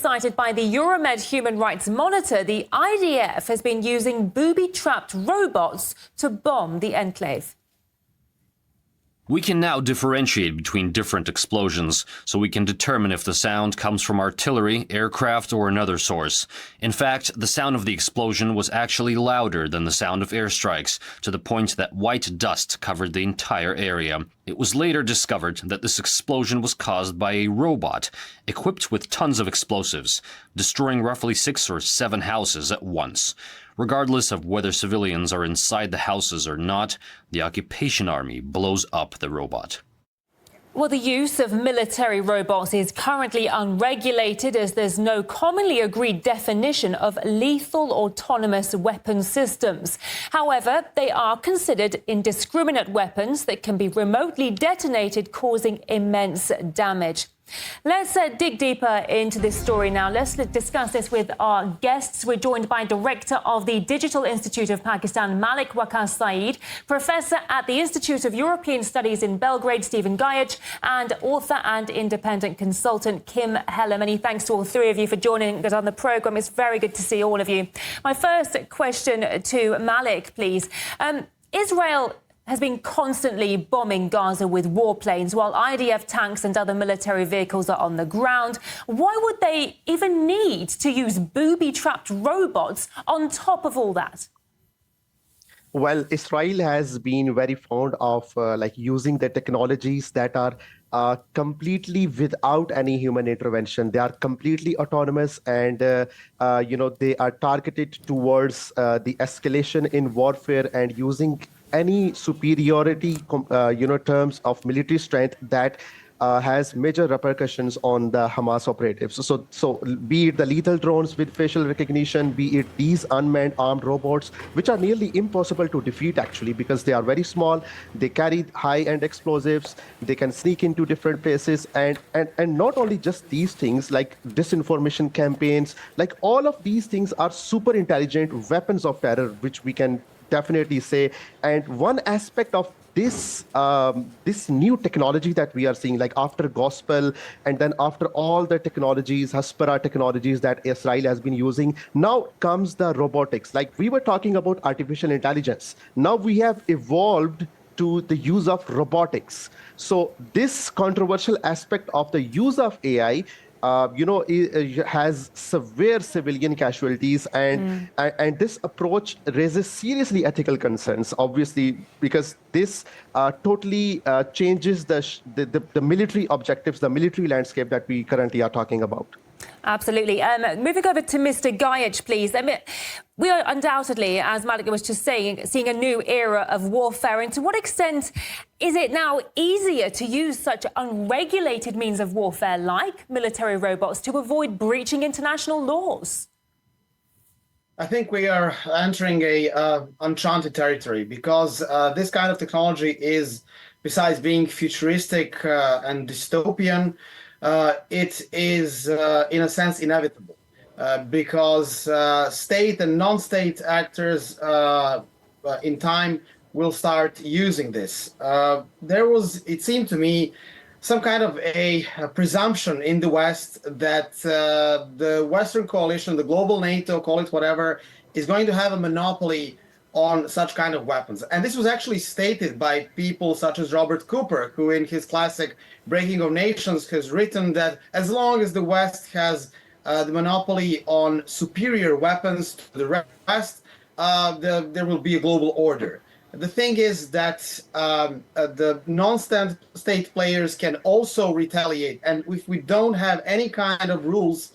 Cited by the Euromed Human Rights Monitor, the IDF has been using booby-trapped robots to bomb the enclave. We can now differentiate between different explosions, so we can determine if the sound comes from artillery, aircraft, or another source. In fact, the sound of the explosion was actually louder than the sound of airstrikes, to the point that white dust covered the entire area. It was later discovered that this explosion was caused by a robot equipped with tons of explosives, destroying roughly 6 or 7 houses at once. Regardless of whether civilians are inside the houses or not, the occupation army blows up the robot. Well, the use of military robots is currently unregulated as there's no commonly agreed definition of lethal autonomous weapon systems. However, they are considered indiscriminate weapons that can be remotely detonated, causing immense damage. Let's dig deeper into this story now. Let's discuss this with our guests. We're joined by Director of the Digital Institute of Pakistan, Malik Waqas Saeed, Professor at the Institute of European Studies in Belgrade, Stephen Gajic, and author and independent consultant, Kim Heller. Many thanks to all three of you for joining us on the programme. It's very good to see all of you. My first question to Malik, please. Israel has been constantly bombing Gaza with warplanes while IDF tanks and other military vehicles are on the ground. Why would they even need to use booby-trapped robots on top of all that? Well, Israel has been very fond of using the technologies that are completely without any human intervention. They are completely autonomous, and they are targeted towards the escalation in warfare and using any superiority, terms of military strength that has major repercussions on the Hamas operatives. So be it the lethal drones with facial recognition, be it these unmanned armed robots, which are nearly impossible to defeat actually, because they are very small, they carry high-end explosives, they can sneak into different places, and not only just these things, like disinformation campaigns, like all of these things are super intelligent weapons of terror, which we can definitely say. And one aspect of this new technology that we are seeing, like after gospel and then after all the technologies, Haspara technologies that Israel has been using, now comes the robotics. Like we were talking about artificial intelligence. Now we have evolved to the use of robotics. So this controversial aspect of the use of AI has severe civilian casualties, and this approach raises seriously ethical concerns, obviously, because this totally changes the military objectives, the military landscape that we currently are talking about. Absolutely. Moving over to Mr. Gajic, please. We are undoubtedly, as Malik was just saying, seeing a new era of warfare. And to what extent is it now easier to use such unregulated means of warfare like military robots to avoid breaching international laws? I think we are entering uncharted territory, because this kind of technology is, besides being futuristic and dystopian, it is, in a sense, inevitable, because state and non-state actors in time will start using this. There was, it seemed to me, some kind of a presumption in the West that the Western coalition, the global NATO, call it whatever, is going to have a monopoly on such kind of weapons. And this was actually stated by people such as Robert Cooper, who in his classic Breaking of Nations has written that as long as the West has the monopoly on superior weapons to the rest, there will be a global order. The thing is that the non-state players can also retaliate. And if we don't have any kind of rules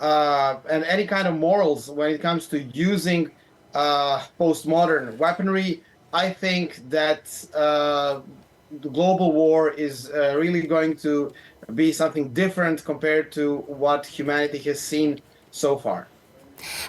and any kind of morals when it comes to using postmodern weaponry, I think that the global war is really going to be something different compared to what humanity has seen so far.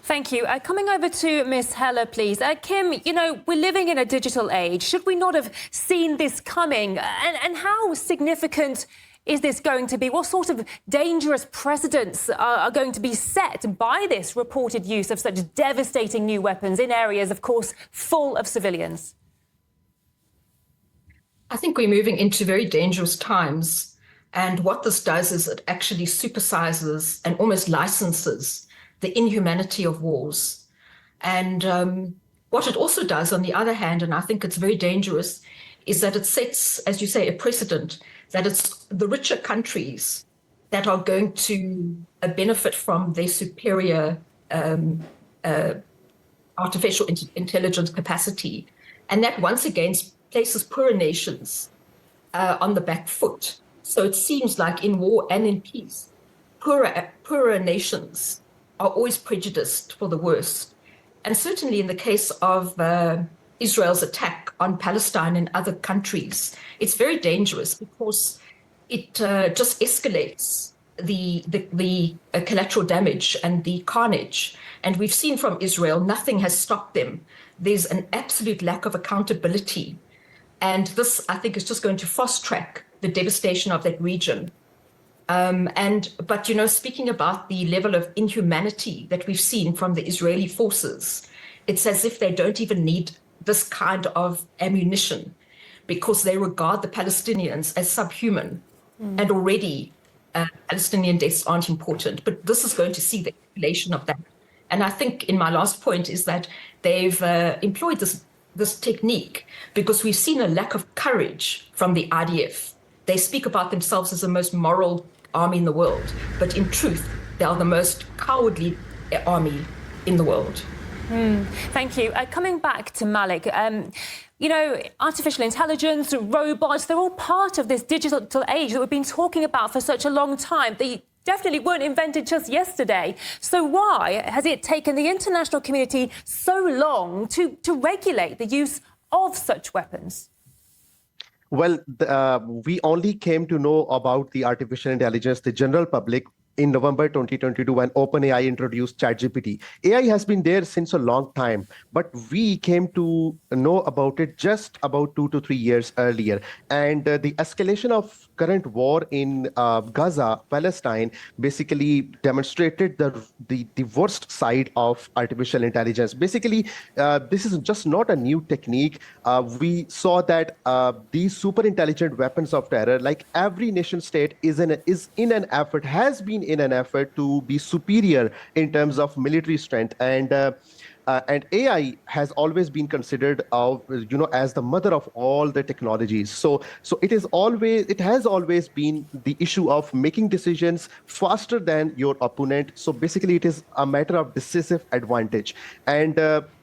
Thank you. Coming over to Ms. Heller, please. Kim, we're living in a digital age. Should we not have seen this coming? And how significant is this going to be? What sort of dangerous precedents are going to be set by this reported use of such devastating new weapons in areas, of course, full of civilians? I think we're moving into very dangerous times. And what this does is it actually supersizes and almost licenses the inhumanity of wars. And what it also does, on the other hand, and I think it's very dangerous, is that it sets, as you say, a precedent that it's the richer countries that are going to benefit from their superior artificial intelligence capacity. And that once again places poorer nations on the back foot. So it seems like in war and in peace, poorer nations are always prejudiced for the worst. And certainly in the case of Israel's attack on Palestine and other countries, it's very dangerous because it just escalates the collateral damage and the carnage. And we've seen from Israel, nothing has stopped them. There's an absolute lack of accountability. And this, I think, is just going to fast track the devastation of that region. But, you know, speaking about the level of inhumanity that we've seen from the Israeli forces, it's as if they don't even need this kind of ammunition because they regard the Palestinians as subhuman. And already Palestinian deaths aren't important. But this is going to see the escalation of that. And I think in my last point is that they've employed this technique because we've seen a lack of courage from the IDF. They speak about themselves as the most moral army in the world, but in truth, they are the most cowardly army in the world. Thank you. Coming back to Malik, you know, artificial intelligence, robots, they're all part of this digital age that we've been talking about for such a long time. They definitely weren't invented just yesterday. So why has it taken the international community so long to regulate the use of such weapons? Well, we only came to know about the artificial intelligence, the general public, in November 2022 when OpenAI introduced ChatGPT. AI has been there since a long time, but we came to know about it just about 2 to 3 years earlier. And the escalation of current war in Gaza, Palestine, basically demonstrated the worst side of artificial intelligence. Basically, this is just not a new technique. We saw that these super intelligent weapons of terror, like every nation state has been in an effort to be superior in terms of military strength. And AI has always been considered, as the mother of all the technologies. So it has always been the issue of making decisions faster than your opponent. So basically, it is a matter of decisive advantage. And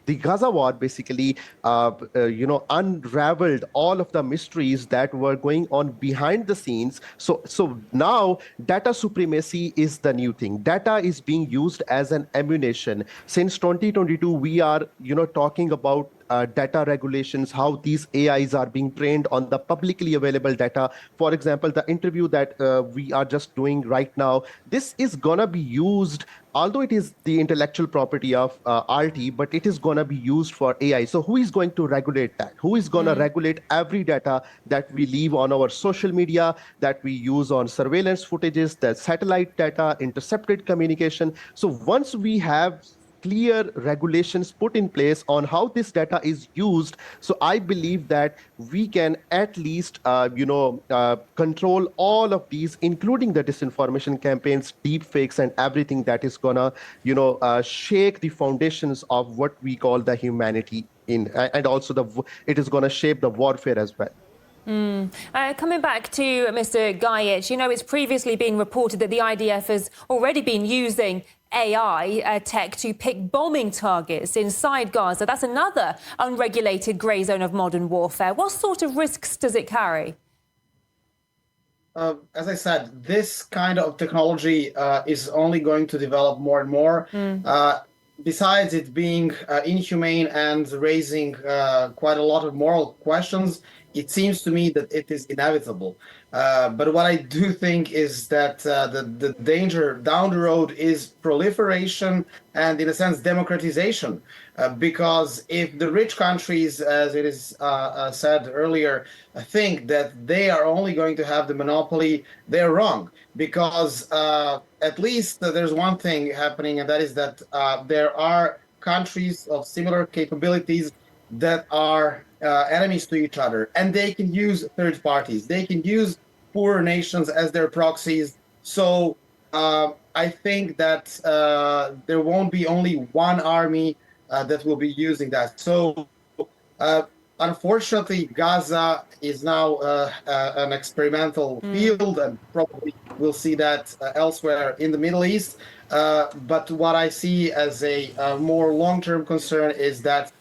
the Gaza war basically, unraveled all of the mysteries that were going on behind the scenes. So now data supremacy is the new thing. Data is being used as an ammunition. Since 2022, we are, talking about data regulations, how these AIs are being trained on the publicly available data. For example, the interview that we are just doing right now, this is going to be used, although it is the intellectual property of RT, but it is going to be used for AI. So who is going to regulate that? Who is going to regulate every data that we leave on our social media, that we use on surveillance footages, the satellite data, intercepted communication? So once we have clear regulations put in place on how this data is used, so I believe that we can at least, control all of these, including the disinformation campaigns, deep fakes, and everything that is gonna, shake the foundations of what we call the humanity and also it is gonna shape the warfare as well. Coming back to Mr. Gaich, it's previously been reported that the IDF has already been using AI tech to pick bombing targets inside Gaza. That's another unregulated grey zone of modern warfare. What sort of risks does it carry? As I said, this kind of technology is only going to develop more and more. Besides it being inhumane and raising quite a lot of moral questions, it seems to me that it is inevitable. But what I do think is that the danger down the road is proliferation and, in a sense, democratization. Because if the rich countries, as it is said earlier, think that they are only going to have the monopoly, they're wrong. Because at least there's one thing happening, and that is that there are countries of similar capabilities that are enemies to each other, and they can use third parties. They can use poor nations as their proxies. So I think that there won't be only one army that will be using that. So unfortunately, Gaza is now an experimental field, and probably we'll see that elsewhere in the Middle East. But what I see as a more long-term concern is that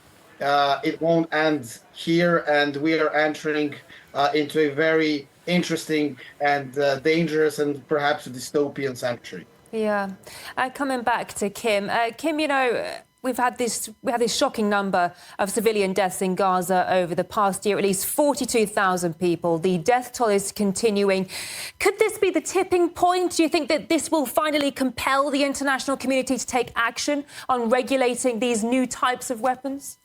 it won't end here, and we are entering into a very interesting and dangerous and perhaps dystopian century. Yeah. Coming back to Kim. Kim, we had this shocking number of civilian deaths in Gaza over the past year, at least 42,000 people. The death toll is continuing. Could this be the tipping point? Do you think that this will finally compel the international community to take action on regulating these new types of weapons?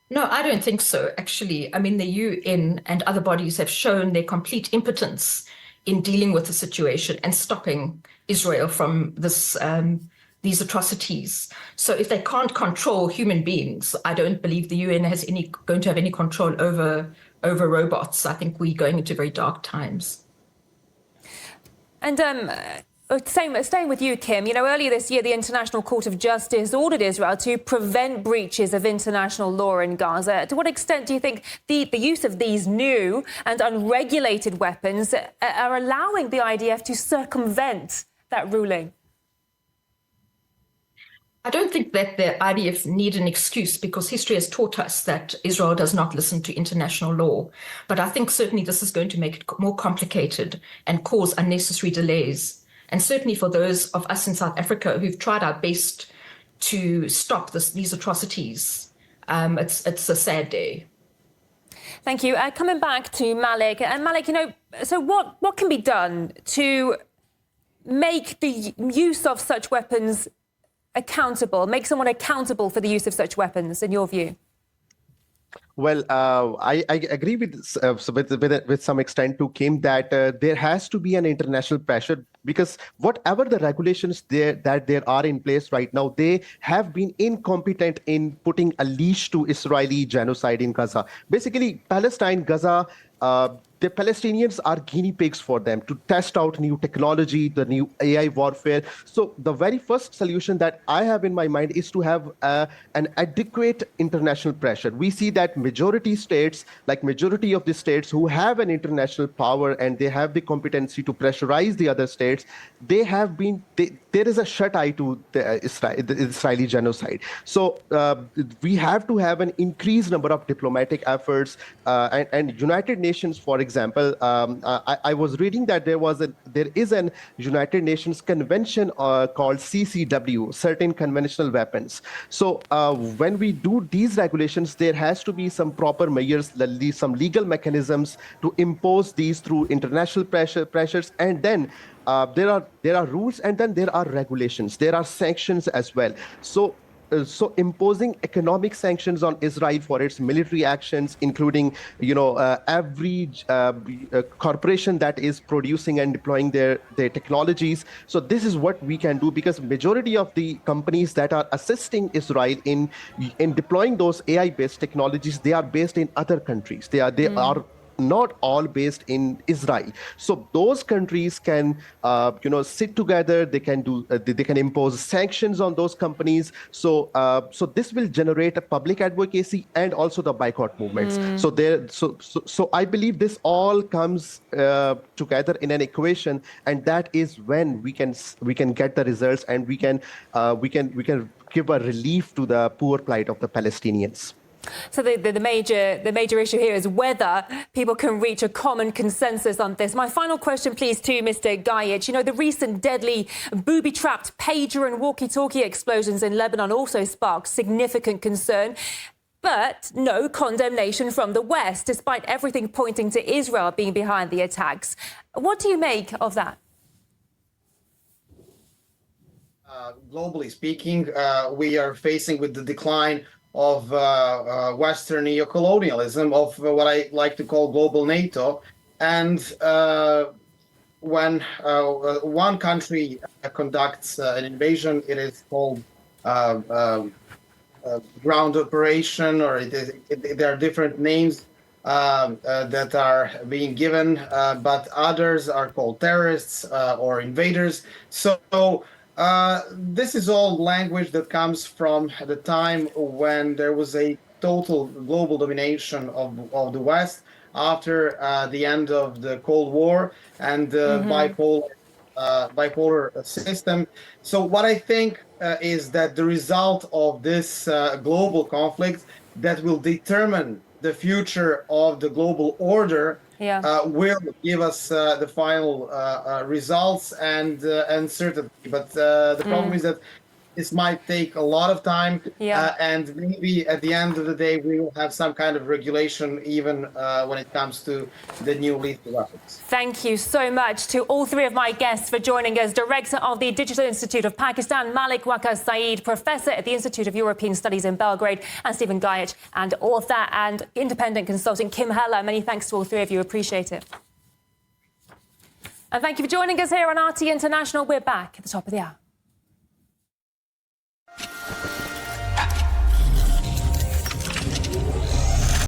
No, I don't think so, actually. I mean, the UN and other bodies have shown their complete impotence in dealing with the situation and stopping Israel from these atrocities. So if they can't control human beings, I don't believe the UN has going to have any control over robots. I think we're going into very dark times. And staying with you, Kim, earlier this year, the International Court of Justice ordered Israel to prevent breaches of international law in Gaza. To what extent do you think the use of these new and unregulated weapons are allowing the IDF to circumvent that ruling? I don't think that the IDF need an excuse, because history has taught us that Israel does not listen to international law. But I think certainly this is going to make it more complicated and cause unnecessary delays. And certainly for those of us in South Africa who've tried our best to stop these atrocities, it's a sad day. Thank you. Coming back to Malik. And Malik, so what can be done to make the use of such weapons accountable, make someone accountable for the use of such weapons, in your view? Well, I agree with some extent to Kim that there has to be an international pressure, because whatever the regulations that there are in place right now, they have been incompetent in putting a leash to Israeli genocide in Gaza. Basically, Palestine, Gaza, the Palestinians are guinea pigs for them to test out new technology, the new AI warfare. So the very first solution that I have in my mind is to have an adequate international pressure. We see that majority of the states who have an international power and they have the competency to pressurize the other states, there is a shut eye to the Israeli genocide. So we have to have an increased number of diplomatic efforts, and United Nations, for example, I was reading that there is an United Nations convention called CCW, certain conventional weapons. So when we do these regulations, there has to be some proper measures, some legal mechanisms to impose these through international pressures, and then there are rules, and then there are regulations. There are sanctions as well. So imposing economic sanctions on Israel for its military actions, including, every corporation that is producing and deploying their technologies. So this is what we can do, because majority of the companies that are assisting Israel in deploying those AI-based technologies, they are based in other countries. They are not all based in Israel. So those countries can, sit together. They can impose sanctions on those companies. So this will generate a public advocacy and also the boycott movements. So I believe this all comes together in an equation, and that is when we can get the results, and we can give a relief to the poor plight of the Palestinians. So the major issue here is whether people can reach a common consensus on this. My final question, please, to Mr. Gajic. The recent deadly booby-trapped pager and walkie-talkie explosions in Lebanon also sparked significant concern, but no condemnation from the West, despite everything pointing to Israel being behind the attacks. What do you make of that? Globally speaking, we are facing with the decline of Western neocolonialism, of what I like to call global NATO. And when one country conducts an invasion, it is called ground operation, or there are different names. that are being given, but others are called terrorists or invaders. So this is all language that comes from the time when there was a total global domination of the West after the end of the Cold War and bipolar system. So what I think is that the result of this global conflict that will determine the future of the global order will give us the final results and certainty. But the problem is that this might take a lot of time, and maybe at the end of the day, we will have some kind of regulation, even when it comes to the new lethal weapons. Thank you so much to all three of my guests for joining us. Director of the Digital Institute of Pakistan, Malik Waqas Saeed, Professor at the Institute of European Studies in Belgrade, and Stephen Guyot, and author and independent consultant Kim Heller. Many thanks to all three of you. Appreciate it. And thank you for joining us here on RT International. We're back at the top of the hour.